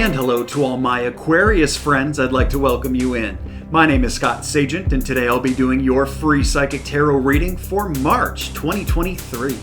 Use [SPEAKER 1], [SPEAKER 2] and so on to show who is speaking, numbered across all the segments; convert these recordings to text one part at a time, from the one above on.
[SPEAKER 1] And hello to all my Aquarius friends. I'd like to welcome you in. My name is Scott Sagent, and today I'll be doing your free psychic tarot reading for March 2023.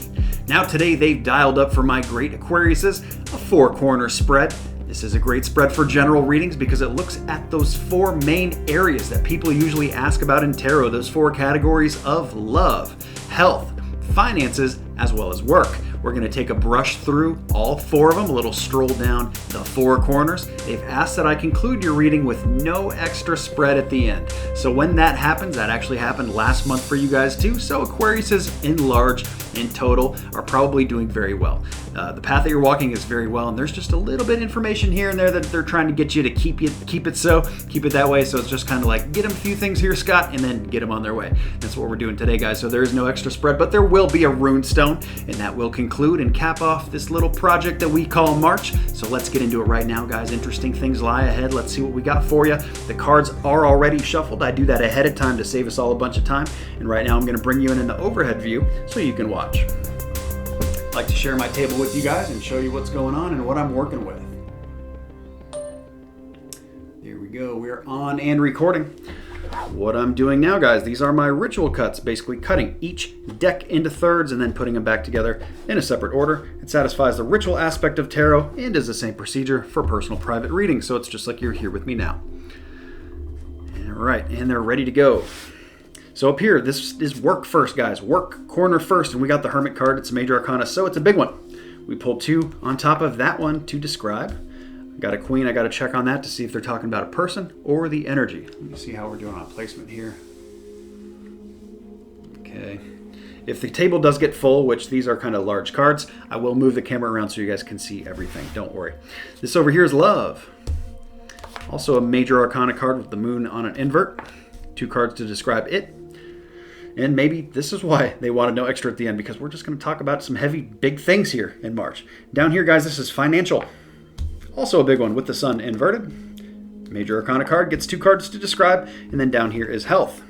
[SPEAKER 1] Now today they've dialed up for my great Aquariuses a 4-corner spread. This is a great spread for general readings because it looks at those 4 main areas that people usually ask about in tarot, those 4 categories of love, health, finances, as well as work. We're going to take a brush through all 4 of them, a little stroll down the 4 corners. They've asked that I conclude your reading with no extra spread at the end. So when that happens, that actually happened last month for you guys too. So Aquariuses in large, in total, are probably doing very well. The path that you're walking is very well, and there's just a little bit of information here and there that they're trying to get you to keep it that way. So it's just kind of like, get them a few things here, Scott, and then get them on their way. That's what we're doing today, guys. So there is no extra spread, but there will be a rune stone, and that will conclude and cap off this little project that we call March. So let's get into it right now, guys. Interesting things lie ahead. Let's see what we got for you. The cards are already shuffled. I do that ahead of time to save us all a bunch of time. And right now I'm going to bring you in the overhead view so you can watch. I like to share my table with you guys and show you what's going on and what I'm working with. Here we go. We're on and recording. What I'm doing now, guys, these are my ritual cuts, basically cutting each deck into thirds and then putting them back together in a separate order. It satisfies the ritual aspect of tarot and is the same procedure for personal private readings, so it's just like you're here with me now. All right, and they're ready to go. So up here, this is work first, guys. Work corner first, and we got the Hermit card. It's a major arcana, so it's a big one. We pulled 2 on top of that one to describe. I got a queen. I got to check on that to see if they're talking about a person or the energy. Let me see how we're doing on placement here. Okay. If the table does get full, which these are kind of large cards, I will move the camera around so you guys can see everything. Don't worry. This over here is love. Also a major arcana card with the moon on an invert. 2 cards to describe it. And maybe this is why they wanted no extra at the end, because we're just going to talk about some heavy, big things here in March. Down here, guys, this is financial. Also a big one with the sun inverted. Major arcana card gets 2 cards to describe. And then down here is health.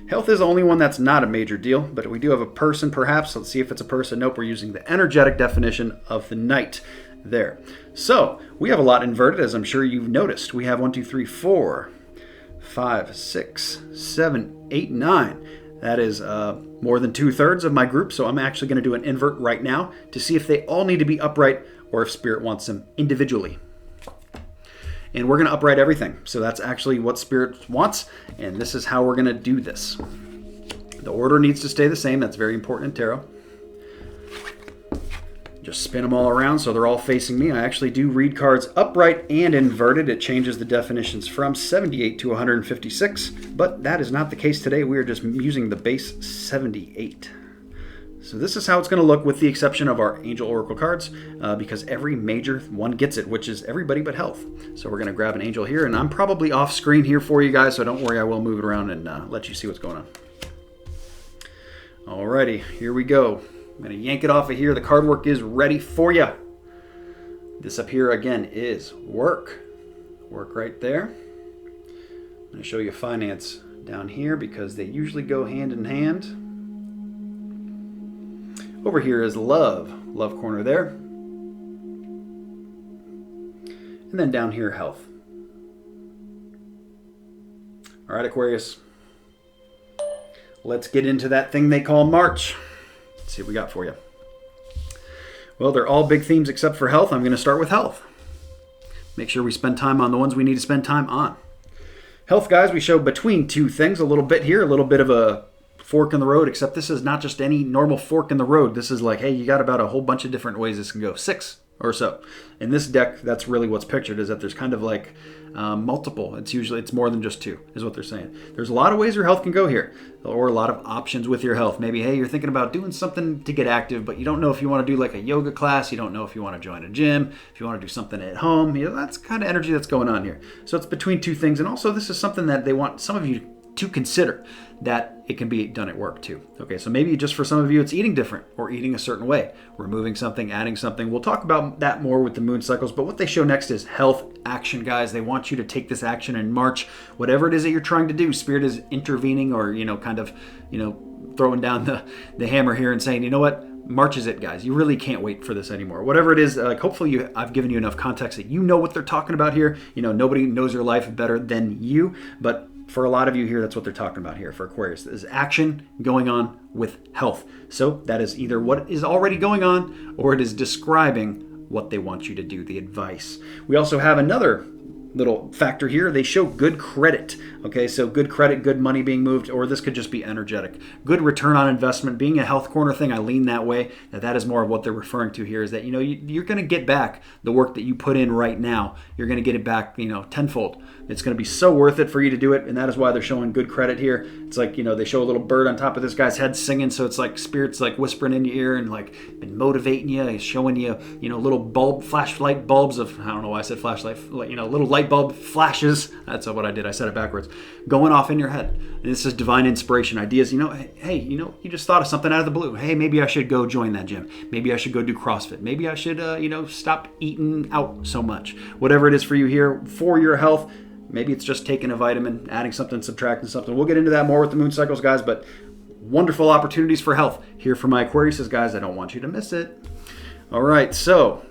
[SPEAKER 1] Health is the only one that's not a major deal, but we do have a person perhaps. Let's see if it's a person. Nope, we're using the energetic definition of the knight there. So we have a lot inverted, as I'm sure you've noticed. We have 1, 2, 3, 4, 5, 6, 7, 8, 9. That is more than 2/3 of my group, so I'm actually going to do an invert right now to see if they all need to be upright or if Spirit wants them individually. And we're going to upright everything. So that's actually what Spirit wants, and this is how we're going to do this. The order needs to stay the same. That's very important in tarot. Just spin them all around so they're all facing me. I actually do read cards upright and inverted. It changes the definitions from 78 to 156, but that is not the case today. We are just using the base 78. So this is how it's going to look with the exception of our Angel Oracle cards, because every major one gets it, which is everybody but health. So we're going to grab an angel here, and I'm probably off screen here for you guys, so don't worry, I will move it around and let you see what's going on. Alrighty, here we go. I'm going to yank it off of here. The card work is ready for you. This up here, again, is work. Work right there. I'm going to show you finance down here because they usually go hand in hand. Over here is love. Love corner there. And then down here, health. All right, Aquarius. Let's get into that thing they call March. Let's see what we got for you. Well, they're all big themes except for health. I'm going to start with health. Make sure we spend time on the ones we need to spend time on. Health, guys, we show between 2 things a little bit here, a little bit of a fork in the road, except this is not just any normal fork in the road. This is like, hey, you got about a whole bunch of different ways this can go. 6 or so. In this deck, that's really what's pictured, is that there's kind of like multiple. It's more than just 2, is what they're saying. There's a lot of ways your health can go here, or a lot of options with your health. Maybe, hey, you're thinking about doing something to get active, but you don't know if you want to do like a yoga class. You don't know if you want to join a gym, if you want to do something at home. That's the kind of energy that's going on here. So it's between 2 things. And also, this is something that they want some of you to consider, that it can be done at work too. Okay, so maybe just for some of you it's eating different or eating a certain way, removing something, adding something. We'll talk about that more with the moon cycles, but what they show next is health action, guys. They want you to take this action in March. Whatever it is that you're trying to do, Spirit is intervening or, kind of, throwing down the hammer here and saying, you know what, March is it, guys. You really can't wait for this anymore. Whatever it is, like hopefully I've given you enough context that you know what they're talking about here. You know, nobody knows your life better than you, but for a lot of you here, that's what they're talking about here for Aquarius. There's action going on with health. So that is either what is already going on or it is describing what they want you to do, the advice. We also have another little factor here. They show good credit. Okay, so good credit, good money being moved, or this could just be energetic. Good return on investment. Being a health corner thing, I lean that way. That is more of what they're referring to here, is that, you know, you're going to get back the work that you put in right now. You're going to get it back, you know, tenfold. It's going to be so worth it for you to do it, and that is why they're showing good credit here. It's like, you know, they show a little bird on top of this guy's head singing, so it's like spirits like whispering in your ear and like been motivating you, he's showing you, you know, little flashlight bulbs of, I don't know why I said flashlight, you know, little light bulb flashes. That's what I did. I said it backwards. Going off in your head. And this is divine inspiration, ideas. You know, hey, you know, you just thought of something out of the blue. Hey, maybe I should go join that gym. Maybe I should go do CrossFit. Maybe I should, you know, stop eating out so much. Whatever it is for you here for your health. Maybe it's just taking a vitamin, adding something, subtracting something. We'll get into that more with the moon cycles, guys, but wonderful opportunities for health here for my Aquariuses, guys. I don't want you to miss it. All right, so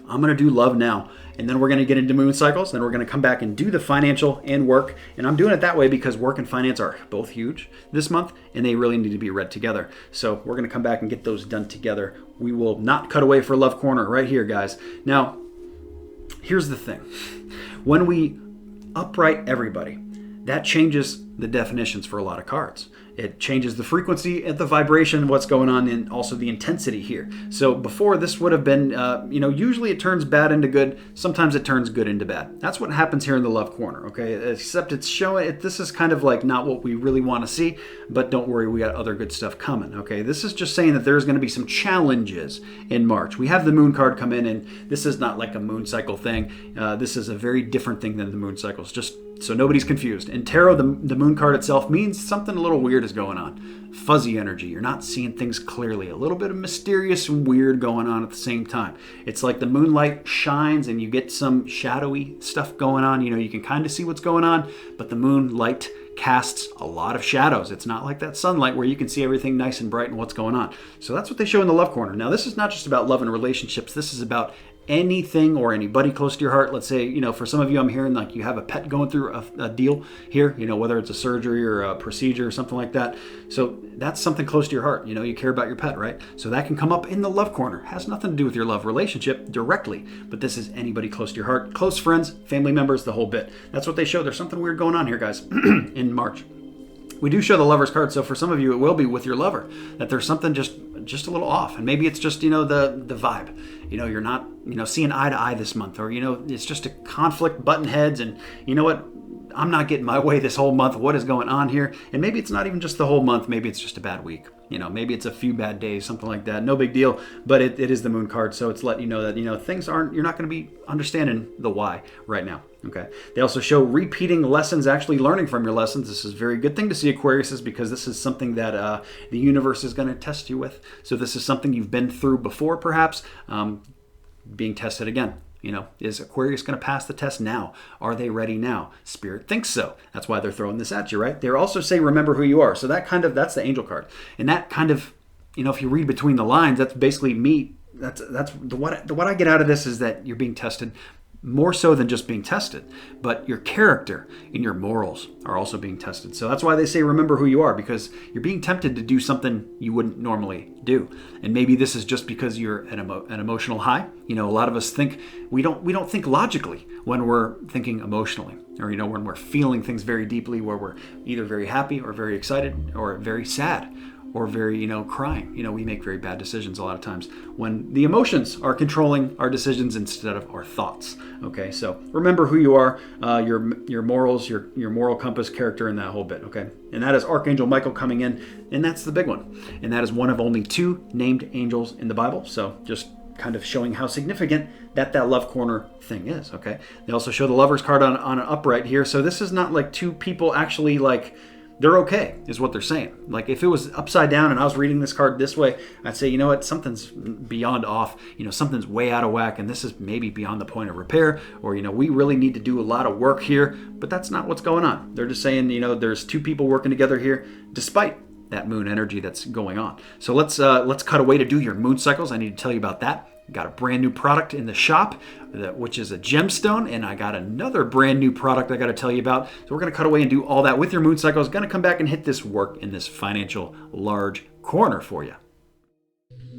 [SPEAKER 1] I'm going to do love now, and then we're going to get into moon cycles. Then we're going to come back and do the financial and work, and I'm doing it that way because work and finance are both huge this month, and they really need to be read together. So we're going to come back and get those done together. We will not cut away for Love Corner right here, guys. Now, here's the thing. When we upright everybody, that changes the definitions for a lot of cards. It changes the frequency and the vibration, what's going on, and also the intensity here. So before, this would have been, you know, usually it turns bad into good. Sometimes it turns good into bad. That's what happens here in the love corner, okay? Except it's showing it. This is kind of like not what we really want to see, but don't worry, we got other good stuff coming, okay? This is just saying that there's going to be some challenges in March. We have the moon card come in, and this is not like a moon cycle thing. This is a very different thing than the moon cycles, just so nobody's confused. In tarot, the moon card itself means something a little weird is going on. Fuzzy energy. You're not seeing things clearly. A little bit of mysterious and weird going on at the same time. It's like the moonlight shines and you get some shadowy stuff going on. You know, you can kind of see what's going on, but the moonlight casts a lot of shadows. It's not like that sunlight where you can see everything nice and bright and what's going on. So that's what they show in the love corner. Now, this is not just about love and relationships. This is about anything or anybody close to your heart. Let's say, you know, for some of you, I'm hearing like you have a pet going through a deal here, you know, whether it's a surgery or a procedure or something like that. So that's something close to your heart. You know, you care about your pet, right? So that can come up in the love corner. Has nothing to do with your love relationship directly, but this is anybody close to your heart, close friends, family members, the whole bit. That's what they show. There's something weird going on here, guys, in March. We do show the lover's card, so for some of you, it will be with your lover, that there's something just a little off. And maybe it's just, you know, the vibe. You know, you're not, you know, seeing eye to eye this month, or, you know, it's just a conflict, button heads, and you know what? I'm not getting my way this whole month. What is going on here? And maybe it's not even just the whole month. Maybe it's just a bad week. You know, maybe it's a few bad days, something like that. No big deal, but it is the moon card, so it's letting you know that, you know, things aren't, you're not going to be understanding the why right now. Okay. They also show repeating lessons, actually learning from your lessons. This is a very good thing to see, Aquariuses, because this is something that the universe is going to test you with. So this is something you've been through before, perhaps, being tested again. You know, is Aquarius going to pass the test now? Are they ready now? Spirit thinks so. That's why they're throwing this at you, right? They also say, remember who you are. So that's the angel card. And that kind of, you know, if you read between the lines, that's basically me. That's what I get out of this is that you're being tested more so than just being tested, but your character and your morals are also being tested. So that's why they say remember who you are, because you're being tempted to do something you wouldn't normally do. And maybe this is just because you're an emotional high. You know, a lot of us think we don't think logically when we're thinking emotionally, or, you know, when we're feeling things very deeply, where we're either very happy or very excited or very sad or very, you know, crying. You know, we make very bad decisions a lot of times when the emotions are controlling our decisions instead of our thoughts. Okay, so remember who you are, your morals, your moral compass, character, and that whole bit. Okay, and that is Archangel Michael coming in, and that's the big one. And that is one of only 2 named angels in the Bible. So just kind of showing how significant that love corner thing is. Okay, they also show the lover's card on an upright here. So this is not like 2 people actually like. They're okay, is what they're saying. Like if it was upside down and I was reading this card this way, I'd say, you know what, something's beyond off. You know, something's way out of whack, and this is maybe beyond the point of repair, or, you know, we really need to do a lot of work here. But that's not what's going on. They're just saying, you know, there's 2 people working together here, despite that moon energy that's going on. So let's cut away to do your moon cycles. I need to tell you about that. Got a brand new product in the shop, which is a gemstone, and I got another brand new product I got to tell you about. So we're going to cut away and do all that with your moon cycles. Going to come back and hit this work in this financial large corner for you.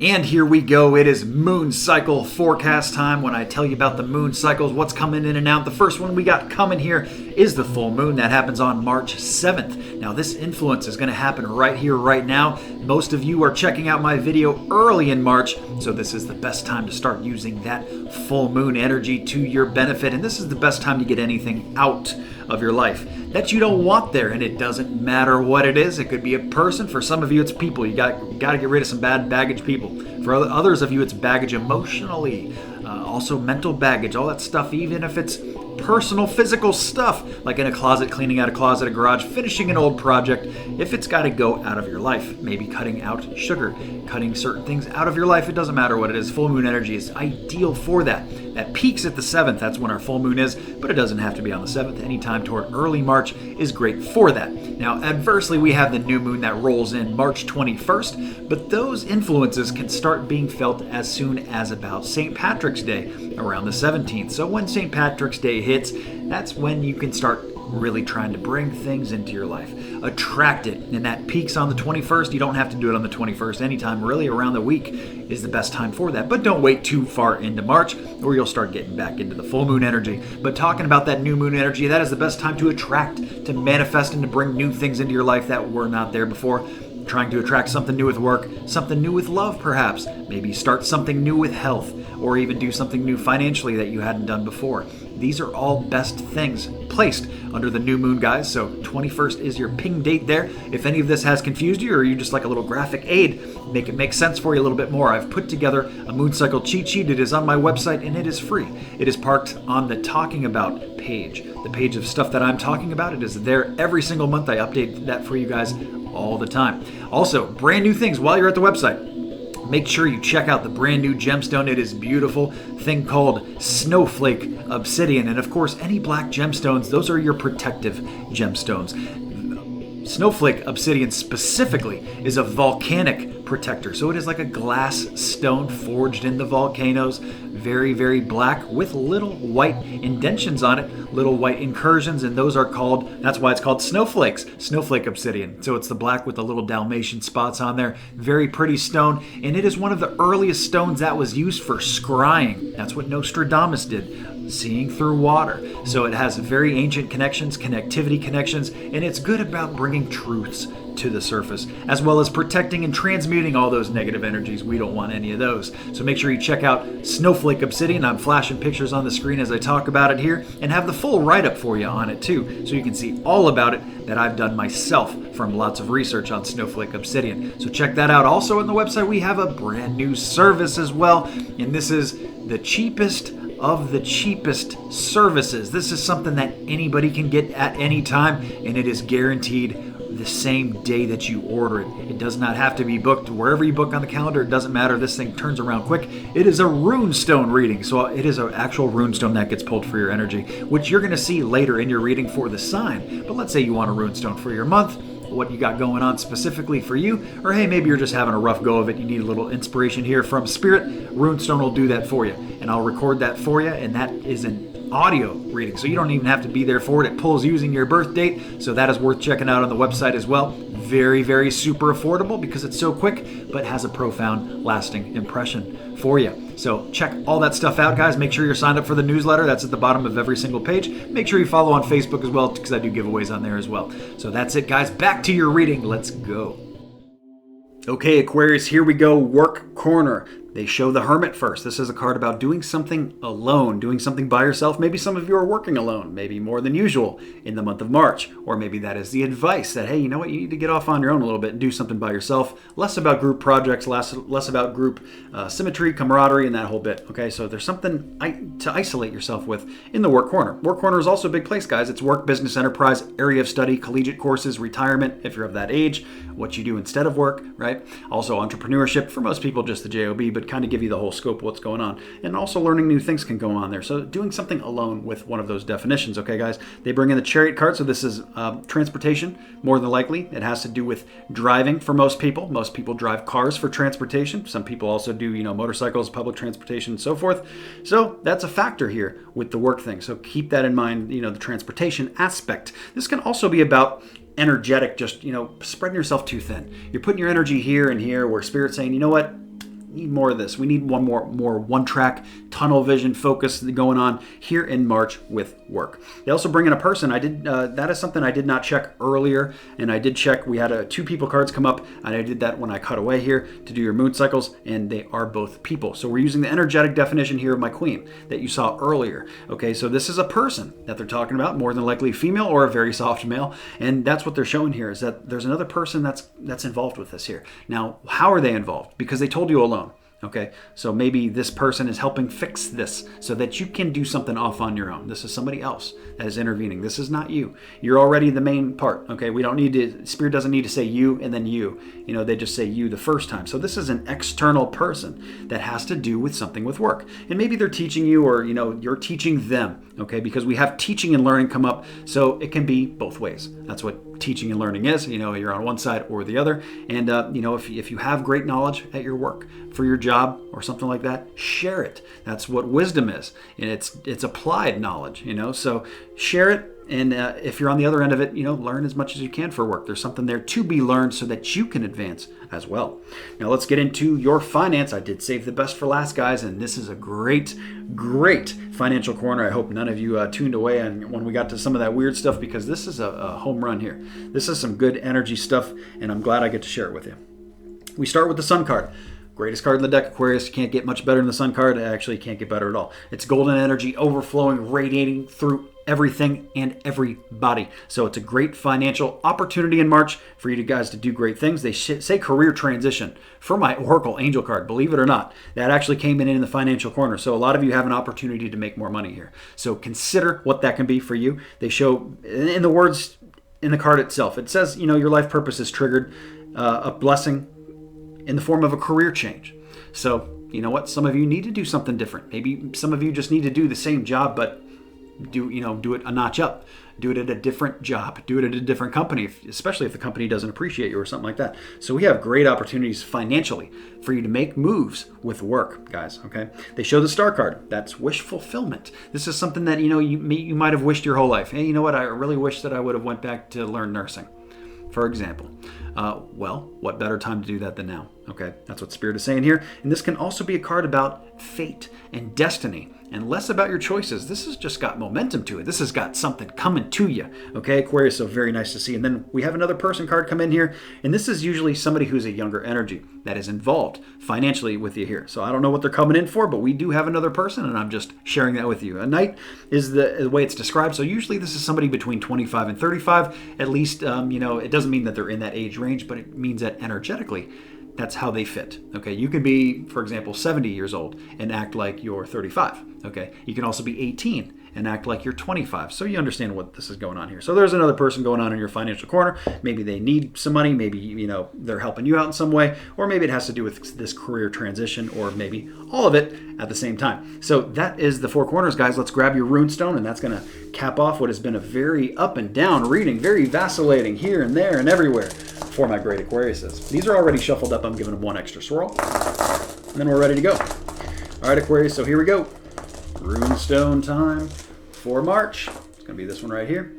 [SPEAKER 1] And here we go. It is moon cycle forecast time. When I tell you about the moon cycles, what's coming in and out, the first one we got coming here is the full moon. That happens on March 7th. Now, this influence is going to happen right here, right now. Most of you are checking out my video early in March, so this is the best time to start using that full moon energy to your benefit. And this is the best time to get anything out of your life that you don't want there, and it doesn't matter what it is. It could be a person. For some of you, it's people. You got to get rid of some bad baggage people. For others of you, it's baggage emotionally, also mental baggage, all that stuff, even if it's personal, physical stuff, like in a closet, cleaning out a closet, a garage, finishing an old project. If it's got to go out of your life, maybe cutting out sugar, cutting certain things out of your life, it doesn't matter what it is. Full moon energy is ideal for that. That peaks at the 7th. That's when our full moon is, but it doesn't have to be on the 7th. Anytime toward early March is great for that. Now, adversely, we have the new moon that rolls in March 21st, but those influences can start being felt as soon as about St. Patrick's Day, around the 17th. So when St. Patrick's Day hits, that's when you can start really trying to bring things into your life, attract it, and that peaks on the 21st. You don't have to do it on the 21st. Anytime really around the week is the best time for that, but don't wait too far into March or you'll start getting back into the full moon energy. But talking about that new moon energy, that is the best time to attract, to manifest, and to bring new things into your life that were not there before. Trying to attract something new with work, something new with love perhaps, maybe start something new with health, or even do something new financially that you hadn't done before. These are all best things placed under the new moon, guys. So 21st is your ping date there. If any of this has confused you, or you just like a little graphic aid, make it make sense for you a little bit more, I've put together a moon cycle cheat sheet. It is on my website and it is free. It is parked on the Talking About page, the page of stuff that I'm talking about. It is there every single month. I update that for you guys all the time. Also, brand new things while you're at the website. Make sure you check out the brand new gemstone. It is beautiful thing called Snowflake Obsidian. And of course, any black gemstones, those are your protective gemstones. Snowflake Obsidian specifically is a volcanic protector. So it is like a glass stone forged in the volcanoes. Very, very black with little white indentions on it, little white incursions, and those are called, that's why it's called snowflakes, Snowflake Obsidian. So it's the black with the little Dalmatian spots on there. Very pretty stone, and it is one of the earliest stones that was used for scrying. That's what Nostradamus did, seeing through water. So it has very ancient connections, connectivity connections, and it's good about bringing truths to the surface, as well as protecting and transmuting all those negative energies. We don't want any of those. So make sure you check out Snowflake Obsidian. I'm flashing pictures on the screen as I talk about it here, and have the full write-up for you on it too, so you can see all about it that I've done myself from lots of research on Snowflake Obsidian. So check that out. Also on the website, we have a brand new service as well, and this is the cheapest of the cheapest services. This is something that anybody can get at any time, and it is guaranteed the same day that you order it. It does not have to be booked. Wherever you book on the calendar, it doesn't matter. This thing turns around quick. It is a runestone reading. So it is an actual runestone that gets pulled for your energy, which you're going to see later in your reading for the sign. But let's say you want a runestone for your month, what you got going on specifically for you, or hey, maybe you're just having a rough go of it. You need a little inspiration here from Spirit. Runestone will do that for you, and I'll record that for you, and that is an audio reading, so you don't even have to be there for it. It pulls using your birth date, so that is worth checking out on the website as well. Very, very super affordable because it's so quick, but has a profound, lasting impression for you. So check all that stuff out, guys. Make sure you're signed up for the newsletter. That's at the bottom of every single page. Make sure you follow on Facebook as well, because I do giveaways on there as well. So that's it, guys. Back to your reading. Let's go. Okay, Aquarius, here we go. Work corner. They show the Hermit first. This is a card about doing something alone, doing something by yourself. Maybe some of you are working alone, maybe more than usual in the month of March. Or maybe that is the advice that, hey, you know what, you need to get off on your own a little bit and do something by yourself. Less about group projects, less about group symmetry, camaraderie, and that whole bit. Okay, so there's something to isolate yourself with in the work corner. Work corner is also a big place, guys. It's work, business, enterprise, area of study, collegiate courses, retirement, if you're of that age, what you do instead of work, right? Also entrepreneurship, for most people just the JOB, but but kind of give you the whole scope of what's going on. And also learning new things can go on there. So doing something alone with one of those definitions, okay, guys? They bring in the Chariot card, so this is transportation, more than likely. It has to do with driving for most people. Most people drive cars for transportation. Some people also do, motorcycles, public transportation, and so forth. So that's a factor here with the work thing. So keep that in mind, the transportation aspect. This can also be about energetic, just, spreading yourself too thin. You're putting your energy here and here where Spirit's saying, you know what? Need more of this. We need more one-track tunnel vision focus going on here in March with work. They also bring in a person. That is something I did not check earlier, and I did check. We had 2 people cards come up, and I did that when I cut away here to do your moon cycles, and they are both people. So we're using the energetic definition here of my queen that you saw earlier. Okay, so this is a person that they're talking about, more than likely female or a very soft male, and that's what they're showing here, is that there's another person that's involved with this here. Now, how are they involved? Because they told you alone. Okay, so maybe this person is helping fix this so that you can do something off on your own. This is somebody else that is intervening. This is not you. You're already the main part. Okay, we don't need to, Spirit doesn't need to say you and then you. They just say you the first time. So this is an external person that has to do with something with work. And maybe they're teaching you, or, you're teaching them. Okay, because we have teaching and learning come up. So it can be both ways. That's what teaching and learning is. You're on one side or the other. And, if you have great knowledge at your work for your job or something like that, share it. That's what wisdom is. And it's applied knowledge, so share it. And if you're on the other end of it, learn as much as you can for work. There's something there to be learned so that you can advance as well. Now let's get into your finance. I did save the best for last, guys, and this is a great financial corner. I hope none of you tuned away when we got to some of that weird stuff, because this is a home run here. This is some good energy stuff, and I'm glad I get to share it with you. We start with the Sun card. Greatest card in the deck, Aquarius. You can't get much better than the Sun card. Actually, you can't get better at all. It's golden energy overflowing, radiating through everything and everybody. So it's a great financial opportunity in March for you guys to do great things. They say career transition for my Oracle Angel card. Believe it or not, that actually came in the financial corner. So a lot of you have an opportunity to make more money here. So consider what that can be for you. They show in the words in the card itself. It says, your life purpose is triggered, a blessing in the form of a career change. So, you know what? Some of you need to do something different. Maybe some of you just need to do the same job, but do it a notch up. Do it at a different job. Do it at a different company, especially if the company doesn't appreciate you or something like that. So we have great opportunities financially for you to make moves with work, guys, okay? They show the Star card. That's wish fulfillment. This is something that, you might have wished your whole life. Hey, you know what? I really wish that I would have went back to learn nursing, for example. Well, what better time to do that than now? Okay, that's what Spirit is saying here. And this can also be a card about fate and destiny, and less about your choices. This has just got momentum to it. This has got something coming to you. Okay, Aquarius, so very nice to see. And then we have another person card come in here, and this is usually somebody who's a younger energy that is involved financially with you here. So I don't know what they're coming in for, but we do have another person, and I'm just sharing that with you. A knight is the way it's described. So usually this is somebody between 25 and 35. At least, it doesn't mean that they're in that age range, but it means that energetically, that's how they fit. Okay, you can be, for example, 70 years old and act like you're 35. Okay, you can also be 18 and act like you're 25. So you understand what this is going on here. So there's another person going on in your financial corner. Maybe they need some money. Maybe, they're helping you out in some way, or maybe it has to do with this career transition, or maybe all of it at the same time. So that is the 4 corners, guys. Let's grab your rune stone, and that's going to cap off what has been a very up and down reading, very vacillating here and there and everywhere for my great Aquariuses. These are already shuffled up. I'm giving them one extra swirl, and then we're ready to go. All right, Aquarius, so here we go. Runestone time for March. It's going to be this one right here.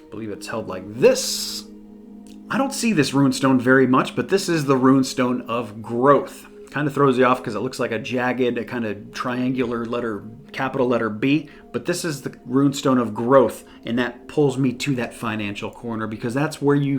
[SPEAKER 1] I believe it's held like this. I don't see this runestone very much, but this is the runestone of growth. Kind of throws you off because it looks like a jagged, a kind of triangular letter, capital letter B, but this is the runestone of growth, and that pulls me to that financial corner because that's where you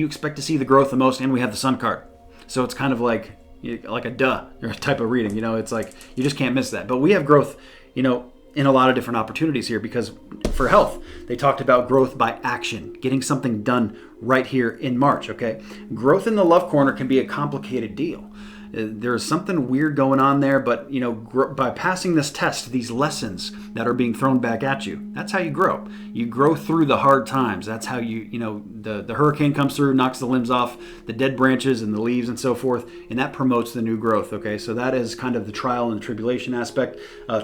[SPEAKER 1] expect to see the growth the most, and we have the Sun card. So it's kind of like a duh type of reading, it's like you just can't miss that. But we have growth, in a lot of different opportunities here, because for health, they talked about growth by action, getting something done right here in March, okay? Growth in the love corner can be a complicated deal. there's something weird going on there, but by passing this test, these lessons that are being thrown back at you, that's how you grow. You grow through the hard times. That's how the hurricane comes through, knocks the limbs off, the dead branches and the leaves and so forth, and that promotes the new growth. Okay, so that is kind of the trial and the tribulation aspect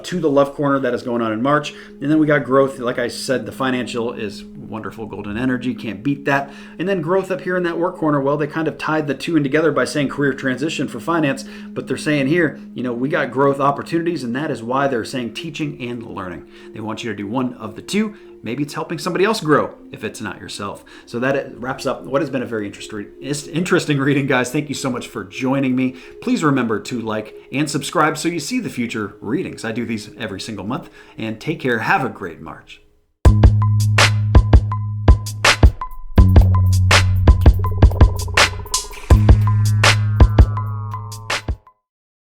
[SPEAKER 1] to the love corner that is going on in March. And then we got growth. Like I said, the financial is wonderful, golden energy, can't beat that. And then growth up here in that work corner, well, they kind of tied the two in together by saying career transition for finance, but they're saying here, we got growth opportunities, and that is why they're saying teaching and learning. They want you to do one of the two. Maybe it's helping somebody else grow if it's not yourself. So that wraps up what has been a very interesting reading, guys. Thank you so much for joining me. Please remember to like and subscribe so you see the future readings. I do these every single month. And take care. Have a great March.